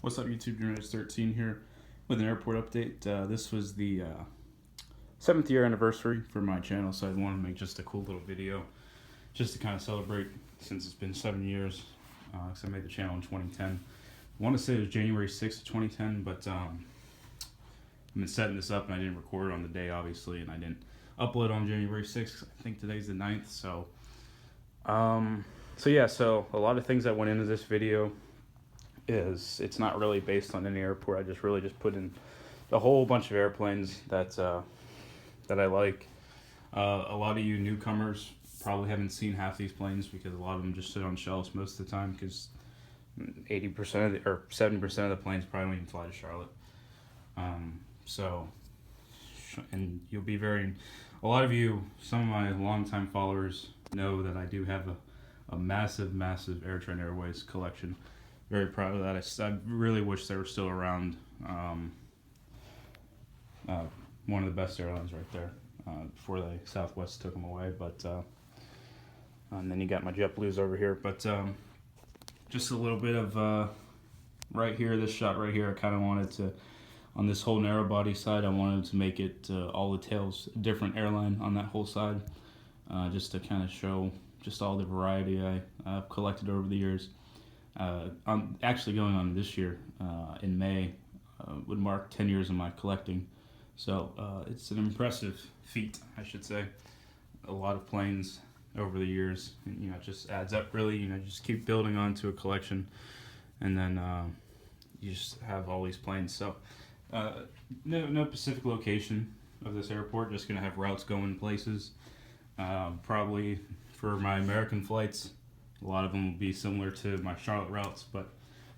What's up, YouTube? Gemini Jets 13 here with an airport update. This was the 7th year anniversary for my channel, so I wanted to make just a cool little video just to kind of celebrate since it's been 7 years. Because I made the channel in 2010. I want to say it was January 6th of 2010, but I've been setting this up and I didn't record it on the day, obviously, and I didn't upload on January 6th. I think today's the 9th, so so a lot of things that went into this video is it's not really based on any airport. I just put in a whole bunch of airplanes that I like. A lot of you newcomers probably haven't seen half these planes because a lot of them just sit on shelves most of the time because 80% or 70% of the planes probably don't even fly to Charlotte. And you'll be a lot of you, some of my longtime followers know that I do have a massive AirTran Airways collection. Very proud of that. I really wish they were still around. One of the best airlines right there before Southwest took them away. But and then you got my JetBlues over here. But just a little bit of right here, this shot right here. I kind of wanted to, on this whole narrow body side, I wanted to make it all the tails a different airline on that whole side, just to kind of show just all the variety I've collected over the years. I'm actually going on this year in May would mark 10 years of my collecting, so it's an impressive feat, I should say. A lot of planes over the years, and, it just adds up really. Just keep building onto a collection, and then you just have all these planes. So no specific location of this airport, just gonna have routes going places. Probably for my American flights, a lot of them will be similar to my Charlotte routes, but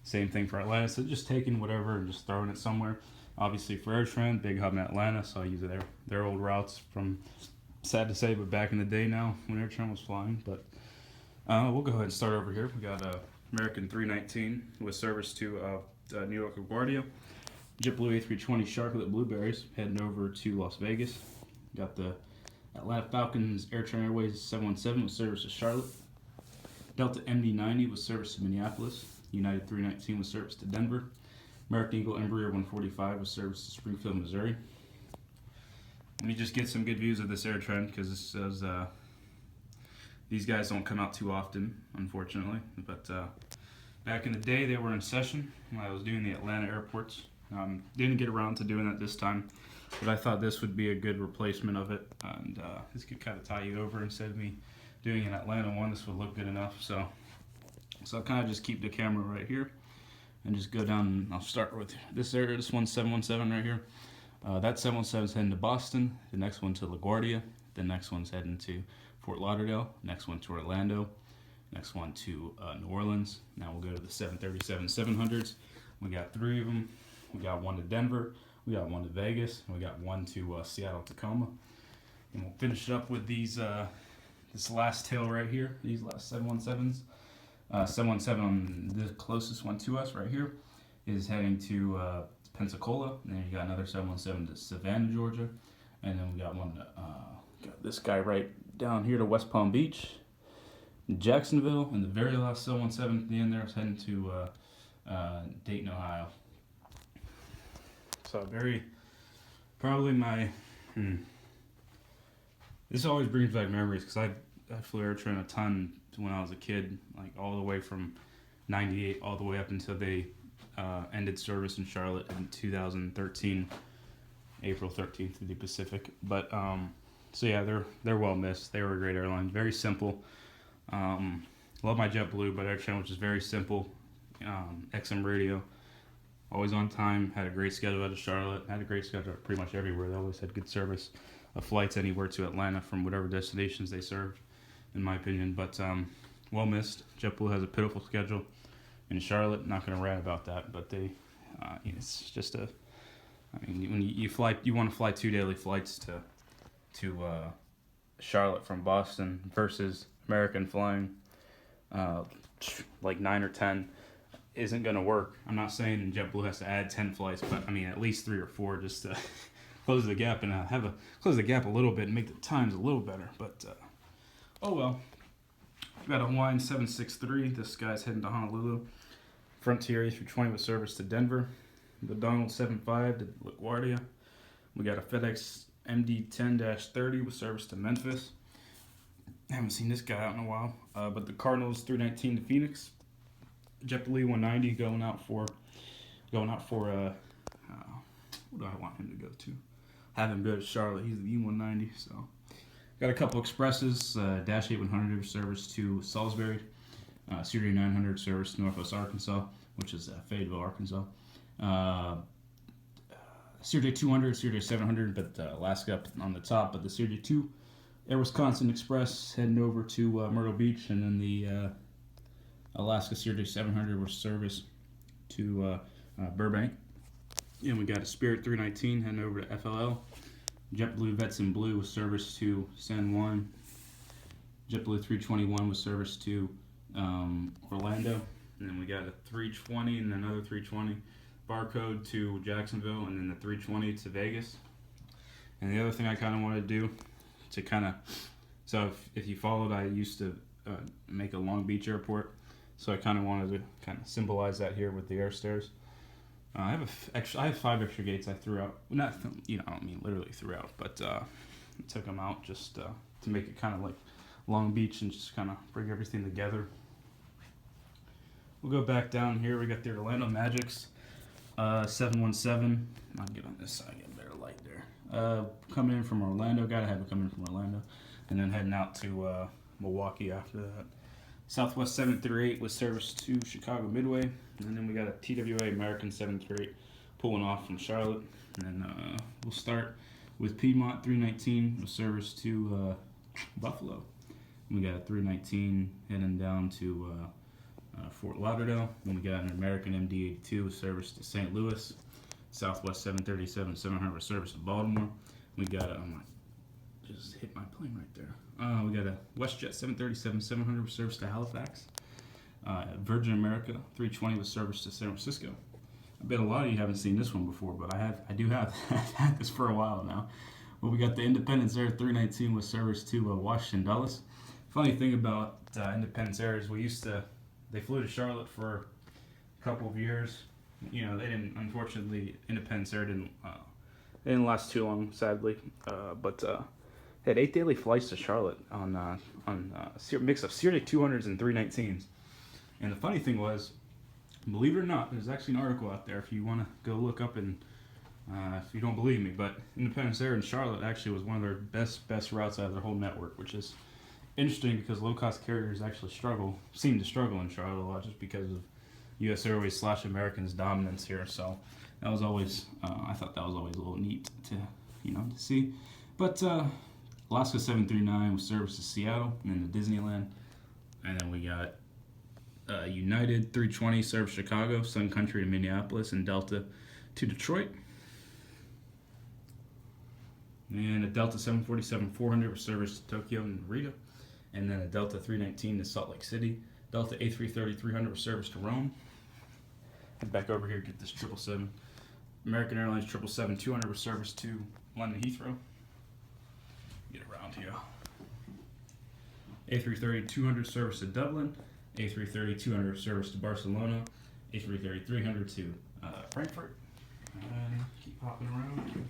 same thing for Atlanta. So just taking whatever and just throwing it somewhere. Obviously for AirTran, big hub in Atlanta, so I use their old routes from, sad to say, but back in the day now when AirTran was flying. But we'll go ahead and start over here. We got American 319 with service to New York LaGuardia. JetBlue A320 Charlotte Blueberries heading over to Las Vegas. Got the Atlanta Falcons AirTran Airways 717 with service to Charlotte. Delta MD-90 with service to Minneapolis. United 319 with service to Denver. American Eagle Embraer 145 with service to Springfield, Missouri. Let me just get some good views of this AirTran because this says these guys don't come out too often, unfortunately. But back in the day, they were in session when I was doing the Atlanta airports. Didn't get around to doing that this time, but I thought this would be a good replacement of it, and this could kind of tie you over instead of me doing an Atlanta one. This would look good enough. So I'll kind of just keep the camera right here and just go down, and I'll start with this area. This one's 717 right here. That 717 is heading to Boston. The next one to LaGuardia. The next one's heading to Fort Lauderdale. Next one to Orlando. Next one to New Orleans. Now we'll go to the 737-700s. We got 3 of them. We got one to Denver. We got one to Vegas. And we got one to Seattle, Tacoma. And we'll finish it up with these. This last tail right here. These last 717s. 717 on the closest one to us right here is heading to Pensacola. And then you got another 717 to Savannah, Georgia. And then we got one got this guy right down here to West Palm Beach, Jacksonville, and the very last 717 at the end there is heading to Dayton, Ohio. So probably my, this always brings back memories because I flew AirTran a ton when I was a kid, like all the way from 98 all the way up until they ended service in Charlotte in 2013, April 13th to the Pacific. But so yeah, they're well missed. They were a great airline, very simple. Love my JetBlue, but AirTran was just very simple. XM radio, always on time, had a great schedule out of Charlotte, had a great schedule pretty much everywhere. They always had good service of flights anywhere to Atlanta from whatever destinations they served, in my opinion. But well missed. JetBlue has a pitiful schedule in Charlotte. Not going to rant about that, but it's just when you want to fly 2 daily flights to Charlotte from Boston versus American flying like 9 or 10 isn't going to work. I'm not saying JetBlue has to add 10 flights, but I mean at least 3 or 4 just to close the gap and close the gap a little bit and make the times a little better. But oh well. We got a Hawaiian 763. This guy's heading to Honolulu. Frontier A320 with service to Denver. The Donald 75 to LaGuardia. We got a FedEx MD-10-30 with service to Memphis. I haven't seen this guy out in a while. But the Cardinals 319 to Phoenix. JetBlue 190 going out for what do I want him to go to? Have him go to Charlotte. He's the E190. So got a couple expresses. Dash 8100 service to Salisbury. Series 900 service to Northwest Arkansas, which is Fayetteville, Arkansas. Series 200, Series 700, but Alaska up on the top. But the Series 2 Air Wisconsin Express heading over to Myrtle Beach, and then the Alaska Series 700 was service to Burbank. And we got a Spirit 319 heading over to FLL. JetBlue Vets in Blue with service to San Juan. JetBlue 321 with service to Orlando. And then we got a 320 and another 320 Barcode to Jacksonville, and then the 320 to Vegas. And the other thing I kind of wanted to do to kind of, so if you followed, I used to make a Long Beach airport, so I kind of wanted to kind of symbolize that here with the air stairs. I have 5 extra gates I threw out. Not, I don't mean literally threw out, but I took them out just to make it kind of like Long Beach and just kind of bring everything together. We'll go back down here. We got the Orlando Magics 717. I'll get on this side, get a better light there. Coming in from Orlando, gotta have it coming in from Orlando, and then heading out to Milwaukee after that. Southwest 738 with service to Chicago Midway, and then we got a TWA American 738 pulling off from Charlotte. And then we'll start with Piedmont 319 with service to Buffalo. We got a 319 heading down to Fort Lauderdale. Then we got an American MD-82 with service to St. Louis. Southwest 737 700 with service to Baltimore. We got a just hit my plane right there. We got a WestJet 737 700 with service to Halifax. Virgin America 320 with service to San Francisco. I bet a lot of you haven't seen this one before, but I do have. I've had this for a while now. Well, we got the Independence Air 319 with service to Washington Dulles. Funny thing about Independence Air is they flew to Charlotte for a couple of years. They didn't, unfortunately, Independence Air didn't last too long, sadly. But had 8 daily flights to Charlotte on a mix of Series 200s and 319s. And the funny thing was, believe it or not, there's actually an article out there if you want to go look up and if you don't believe me, but Independence Air in Charlotte actually was one of their best routes out of their whole network, which is interesting because low-cost carriers actually seem to struggle in Charlotte a lot just because of U.S. Airways / American's dominance here. So that was always, I thought that was always a little neat to see. But Alaska 739 with service to Seattle and then to Disneyland. And then we got United 320 service Chicago, Sun Country to Minneapolis, and Delta to Detroit. And a Delta 747-400 with service to Tokyo and Narita. And then a Delta 319 to Salt Lake City. Delta A330-300 with service to Rome. Head back over here, get this 777. American Airlines 777-200 with service to London Heathrow. Get around here. A330-200 service to Dublin. A330-200 service to Barcelona. A330-300 to Frankfurt. Keep hopping around.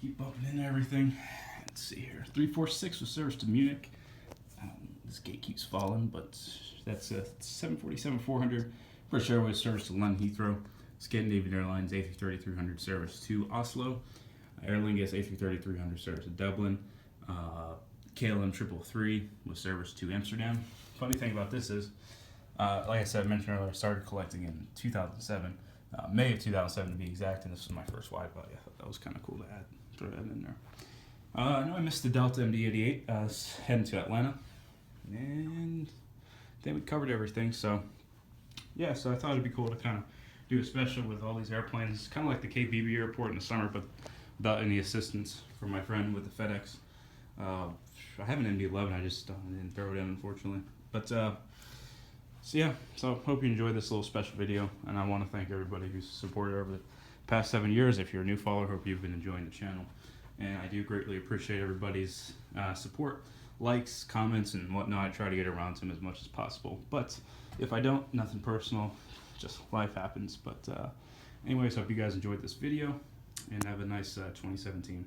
Keep bumping into everything. Let's see here. 346 with service to Munich. This gate keeps falling, but that's a 747-400. British Airways service to London Heathrow. Scandinavian Airlines A330-300 service to Oslo. Aer Lingus A330-300 service to Dublin. KLM 333 with service to Amsterdam. Funny thing about this is, like I said, I mentioned earlier, I started collecting in 2007, May of 2007 to be exact, and this was my first wide body. I thought that was kind of cool to throw that in there. I know I missed the Delta MD-88, heading to Atlanta, and then we covered everything. So yeah, so I thought it'd be cool to kind of do a special with all these airplanes. It's kind of like the KBB airport in the summer, but without any assistance from my friend with the FedEx. I have an MD-11, I just didn't throw it in, unfortunately. But so yeah, so hope you enjoyed this little special video, and I want to thank everybody who's supported over the past 7 years. If you're a new follower, hope you've been enjoying the channel, and I do greatly appreciate everybody's support, likes, comments, and whatnot. I try to get around to them as much as possible. But If I don't, nothing personal, just life happens. But anyways, hope you guys enjoyed this video and have a nice 2017.